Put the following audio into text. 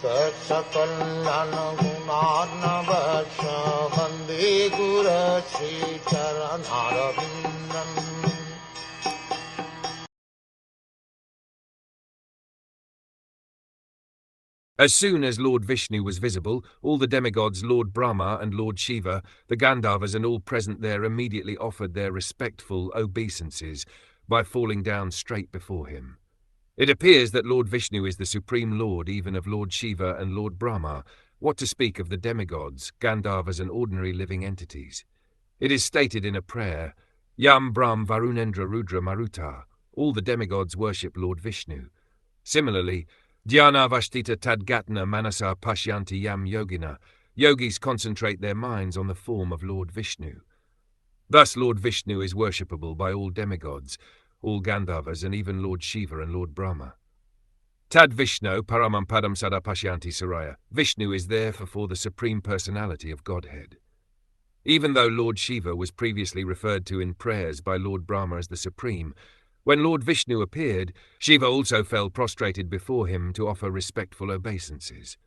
Saksakalyan gunarnavasya Vande Guru Sri Charanarabindam. As soon as Lord Vishnu was visible, all the demigods, Lord Brahma and Lord Shiva, the Gandharvas and all present there immediately offered their respectful obeisances by falling down straight before him. It appears that Lord Vishnu is the supreme lord even of Lord Shiva and Lord Brahma, what to speak of the demigods, Gandharvas and ordinary living entities. It is stated in a prayer, Yam Brahm Varunendra Rudra Maruta, all the demigods worship Lord Vishnu. Similarly, Dhyana Vashtita Tadgatna Manasa Pashyanti Yam Yogina, yogis concentrate their minds on the form of Lord Vishnu. Thus Lord Vishnu is worshipable by all demigods, all Gandharvas and even Lord Shiva and Lord Brahma. Tad Vishnu Paramam Padam Sada Pashyanti Saraya, Vishnu is there for the Supreme Personality of Godhead. Even though Lord Shiva was previously referred to in prayers by Lord Brahma as the Supreme, when Lord Vishnu appeared, Shiva also fell prostrated before him to offer respectful obeisances.